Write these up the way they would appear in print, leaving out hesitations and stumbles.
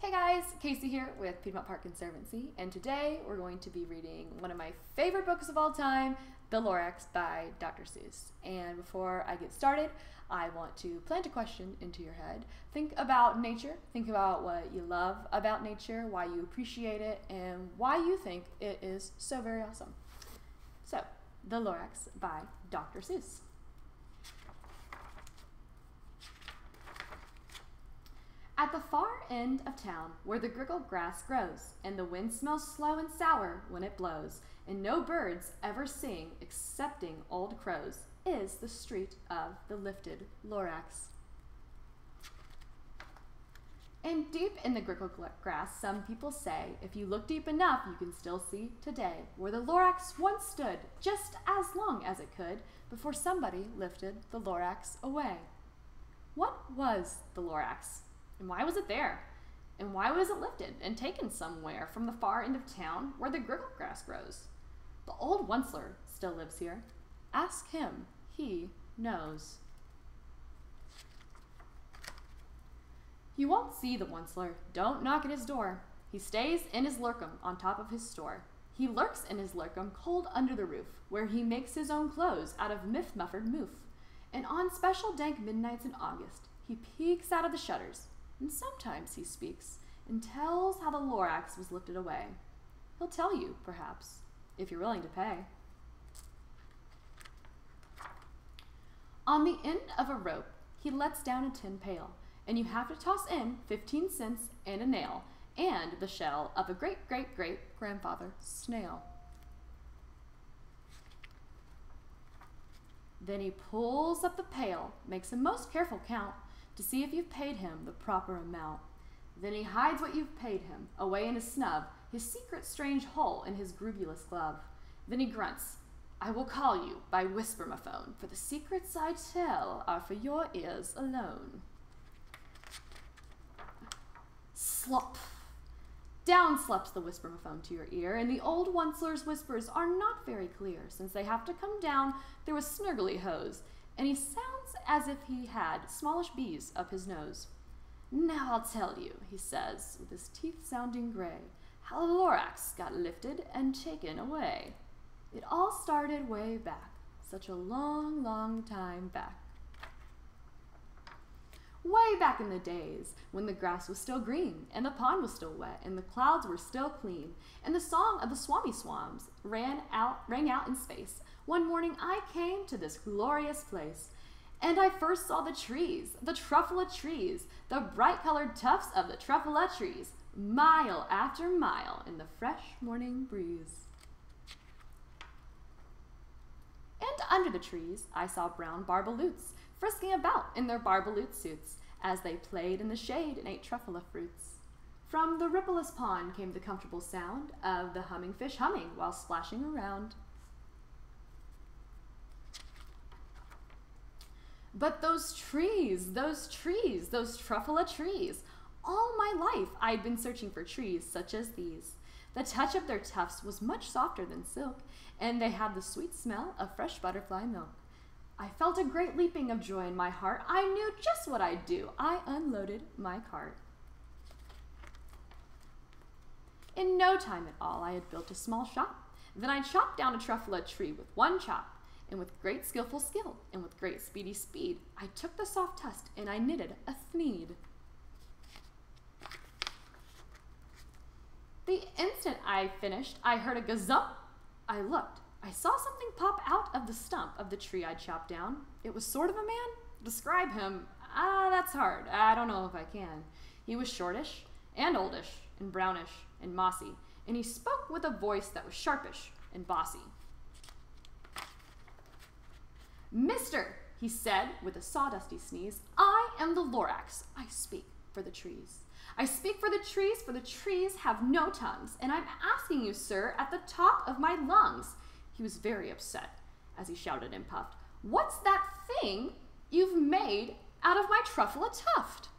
Hey guys, Casey here with Piedmont Park Conservancy, and today we're going to be reading one of my favorite books of all time, The Lorax by Dr. Seuss. And before I get started, I want to plant a question into your head. Think about nature, think about what you love about nature, why you appreciate it, and why you think it is so very awesome. So, The Lorax by Dr. Seuss. At the far end of town, where the grickle grass grows, and the wind smells slow and sour when it blows, and no birds ever sing excepting old crows, is the street of the lifted Lorax. And deep in the grickle grass, some people say, if you look deep enough, you can still see today, where the Lorax once stood, just as long as it could, before somebody lifted the Lorax away. What was the Lorax? And why was it there? And why was it lifted and taken somewhere from the far end of town where the grickle grass grows? The old Onceler still lives here. Ask him, he knows. You won't see the Onceler. Don't knock at his door. He stays in his lurkum on top of his store. He lurks in his lurkum cold under the roof, where he makes his own clothes out of miff-muffered moof. And on special dank midnights in August, he peeks out of the shutters. And sometimes he speaks and tells how the Lorax was lifted away. He'll tell you, perhaps, if you're willing to pay. On the end of a rope, he lets down a tin pail, and you have to toss in 15 cents and a nail, and the shell of a great-great-great-grandfather snail. Then he pulls up the pail, makes a most careful count, to see if you've paid him the proper amount. Then he hides what you've paid him, away in his snub, his secret strange hole in his grubulous glove. Then he grunts, I will call you by whisper-ma-phone, for the secrets I tell are for your ears alone. Slop! Down slops the whisper-ma-phone to your ear, and the old Onceler's whispers are not very clear, since they have to come down through a snurgly hose, and he sounds as if he had smallish bees up his nose. Now I'll tell you, he says, with his teeth sounding gray, how the Lorax got lifted and taken away. It all started way back, such a long, long time back. Way back in the days when the grass was still green, and the pond was still wet, and the clouds were still clean, and the song of the swammy swans rang out in space. One morning I came to this glorious place, and I first saw the trees, the truffula trees, the bright-colored tufts of the truffula trees, mile after mile in the fresh morning breeze. And under the trees I saw brown barbaloots frisking about in their barbaloot suits as they played in the shade and ate truffula fruits. From the rippleless pond came the comfortable sound of the humming fish humming while splashing around. But those trees, those truffula trees, all my life I'd been searching for trees such as these. The touch of their tufts was much softer than silk, and they had the sweet smell of fresh butterfly milk. I felt a great leaping of joy in my heart. I knew just what I'd do. I unloaded my cart. In no time at all, I had built a small shop. Then I chopped down a truffula tree with one chop, and with great skillful skill, and with great speedy speed, I took the soft tusk and I knitted a thneed. The instant I finished, I heard a gazump. I looked. I saw something pop out of the stump of the tree I'd chopped down. It was sort of a man. Describe him, that's hard. I don't know if I can. He was shortish, and oldish, and brownish, and mossy, and he spoke with a voice that was sharpish and bossy. Mister, he said with a sawdusty sneeze, I am the Lorax. I speak for the trees. I speak for the trees have no tongues, and I'm asking you, sir, at the top of my lungs. He was very upset as he shouted and puffed, what's that thing you've made out of my truffula tuft?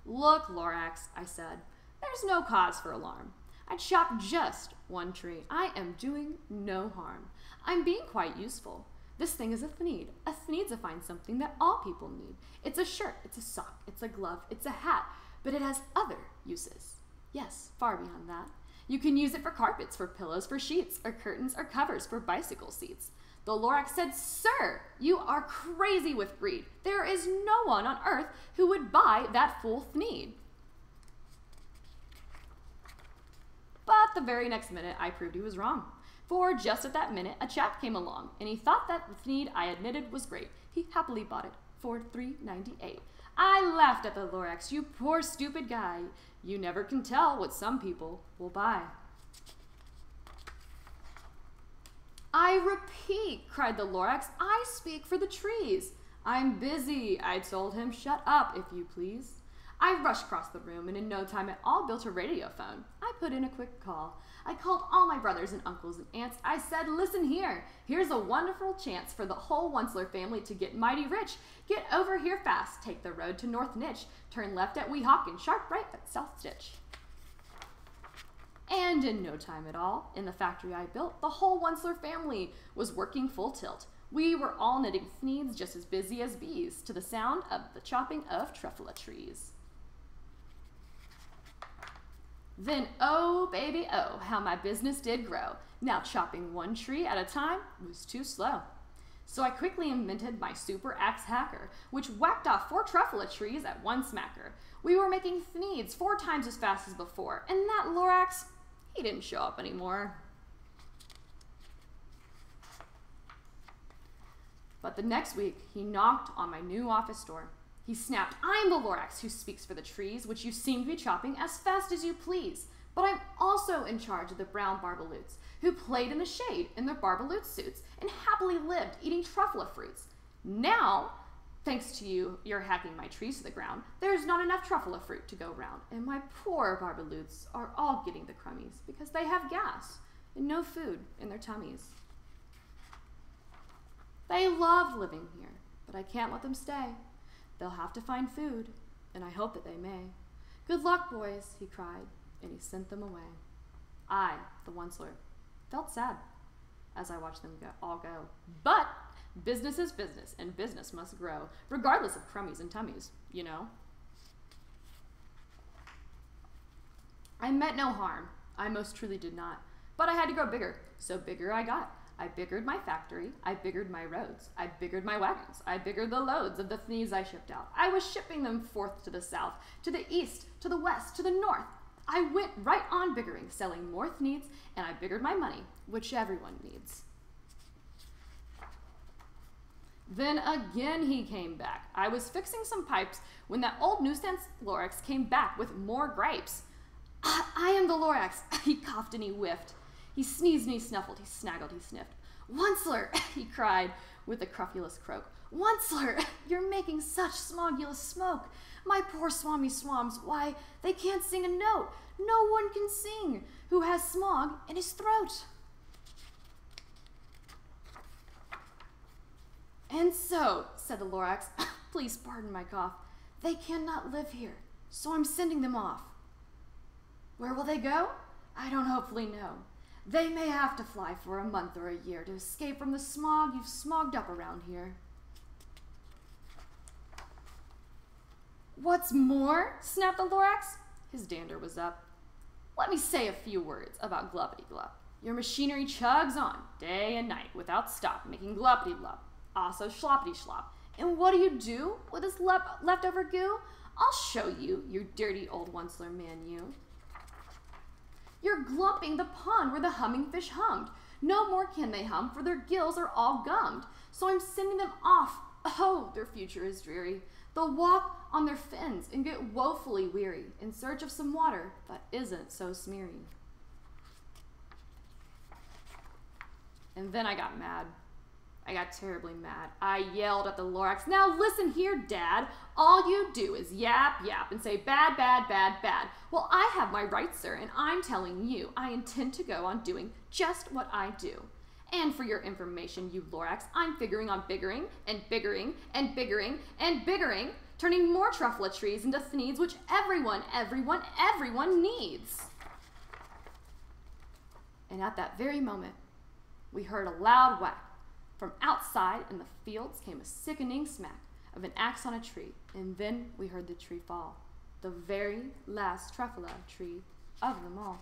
Look, Lorax, I said, there's no cause for alarm. I chopped just one tree. I am doing no harm. I'm being quite useful. This thing is a thneed, needs to find something that all people need. It's a shirt, it's a sock, it's a glove, it's a hat, but it has other uses. Yes, far beyond that. You can use it for carpets, for pillows, for sheets, or curtains, or covers, for bicycle seats. The Lorax said, "Sir, you are crazy with greed. There is no one on earth who would buy that fool Thneed." But the very next minute, I proved he was wrong. For just at that minute, a chap came along, and he thought that the Thneed I admitted was great. He happily bought it for $3.98. I laughed at the Lorax. "You poor stupid guy. You never can tell what some people will buy." "I repeat," cried the Lorax, "I speak for the trees." "I'm busy," I told him. "Shut up, if you please." I rushed across the room and in no time at all built a radio phone. I put in a quick call. I called all my brothers and uncles and aunts. I said, "Listen here. Here's a wonderful chance for the whole Onceler family to get mighty rich. Get over here fast. Take the road to North Nitch. Turn left at Weehawken, sharp right at South Stitch." And in no time at all, in the factory I built, the whole Onceler family was working full tilt. We were all knitting Thneeds just as busy as bees, to the sound of the chopping of truffula trees. Then, oh baby, oh, how my business did grow. Now chopping one tree at a time was too slow. So I quickly invented my super axe hacker, which whacked off 4 truffula trees at one smacker. We were making Thneeds 4 times as fast as before, and that Lorax, he didn't show up anymore. But the next week, he knocked on my new office door. He snapped, "I'm the Lorax who speaks for the trees, which you seem to be chopping as fast as you please. But I'm also in charge of the brown barbaloots, who played in the shade in their barbaloot suits and happily lived eating truffula fruits. Now, thanks to you're hacking my trees to the ground, there's not enough truffula fruit to go round, and my poor barbaloots are all getting the crummies because they have gas and no food in their tummies. They love living here, but I can't let them stay. They'll have to find food, and I hope that they may. Good luck, boys," he cried, and he sent them away. I, the Onceler, felt sad as I watched them all go. But business is business, and business must grow, regardless of crummies and tummies, you know. I meant no harm. I most truly did not. But I had to grow bigger, so bigger I got. I biggered my factory, I biggered my roads, I biggered my wagons, I biggered the loads of the Thneeds I shipped out. I was shipping them forth to the south, to the east, to the west, to the north. I went right on biggering, selling more Thneeds, and I biggered my money, which everyone needs. Then again he came back. I was fixing some pipes when that old nuisance Lorax came back with more gripes. I am the Lorax," he coughed and he whiffed. He sneezed and he snuffled, he snaggled, he sniffed. "Onceler," he cried with a crufulous croak. "Onceler, you're making such smogulous smoke. My poor swami swams, why, they can't sing a note. No one can sing who has smog in his throat." "And so," said the Lorax, "please pardon my cough, they cannot live here, so I'm sending them off." "Where will they go? I don't hopefully know. They may have to fly for a month or a year to escape from the smog you've smogged up around here." "What's more," snapped the Lorax, his dander was up, "let me say a few words about Glubbity-Glub. Your machinery chugs on day and night without stop, making Glubbity-Glub, also Schloppity-Schlop. And what do with this leftover goo? I'll show you, you dirty old Onceler man, you. You're glumping the pond where the humming fish hummed. No more can they hum, for their gills are all gummed. So I'm sending them off. Oh, their future is dreary. They'll walk on their fins and get woefully weary in search of some water that isn't so smeary. And then I got mad. I got terribly mad. I yelled at the Lorax, "Now listen here, Dad. All you do is yap, yap, and say bad, bad, bad, bad. Well, I have my rights, sir, and I'm telling you, I intend to go on doing just what I do. And for your information, you Lorax, I'm figuring on biggering, and biggering, and biggering, and biggering, turning more truffula trees into Thneeds, which everyone needs." And at that very moment, we heard a loud whack. From outside in the fields came a sickening smack of an axe on a tree, and then we heard the tree fall, the very last truffula tree of them all.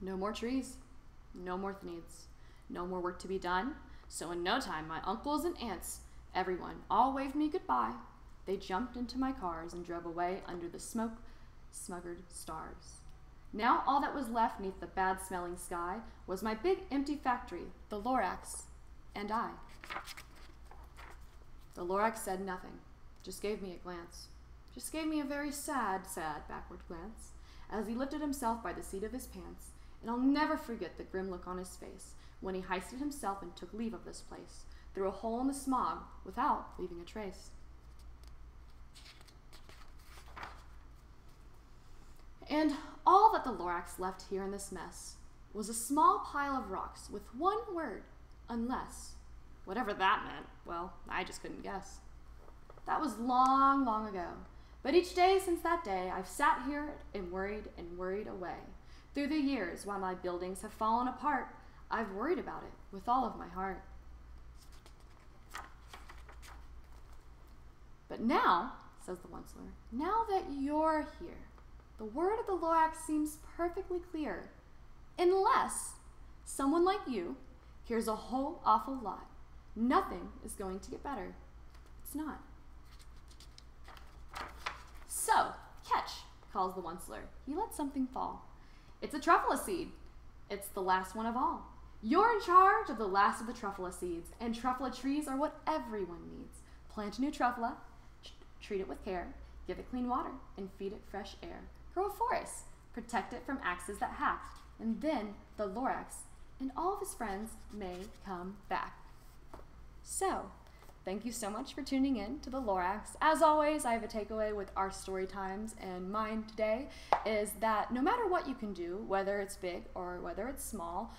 No more trees, no more needs, no more work to be done, so in no time my uncles and aunts, everyone, all waved me goodbye. They jumped into my cars and drove away under the smoke-smuggered stars. Now all that was left neath the bad-smelling sky was my big empty factory, the Lorax, and I. The Lorax said nothing, just gave me a glance. Just gave me a very sad backward glance, as he lifted himself by the seat of his pants, and I'll never forget the grim look on his face when he hoisted himself and took leave of this place, through a hole in the smog, without leaving a trace. And all that the Lorax left here in this mess was a small pile of rocks with one word, unless. Whatever that meant, well, I just couldn't guess. That was long, long ago. But each day since that day, I've sat here and worried away. Through the years, while my buildings have fallen apart, I've worried about it with all of my heart. But now, says the Onceler, now that you're here, the word of the Lorax seems perfectly clear. Unless someone like you hears a whole awful lot, nothing is going to get better. It's not. So, catch, calls the Onceler. He lets something fall. It's a truffula seed. It's the last one of all. You're in charge of the last of the truffula seeds, and truffula trees are what everyone needs. Plant a new truffula, treat it with care, give it clean water, and feed it fresh air. Grow a forest, protect it from axes that hack, and then the Lorax and all of his friends may come back. So, thank you so much for tuning in to the Lorax. As always, I have a takeaway with our story times, and mine today is that no matter what you can do, whether it's big or whether it's small,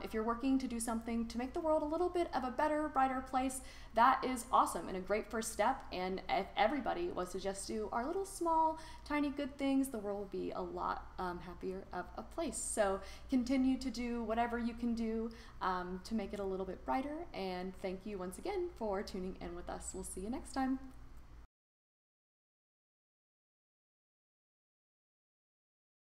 if you're working to do something to make the world a little bit of a better, brighter place, that is awesome and a great first step. And if everybody was to just do our little small, tiny good things, the world would be a lot happier of a place. So continue to do whatever you can do to make it a little bit brighter. And thank you once again for tuning in with us. We'll see you next time.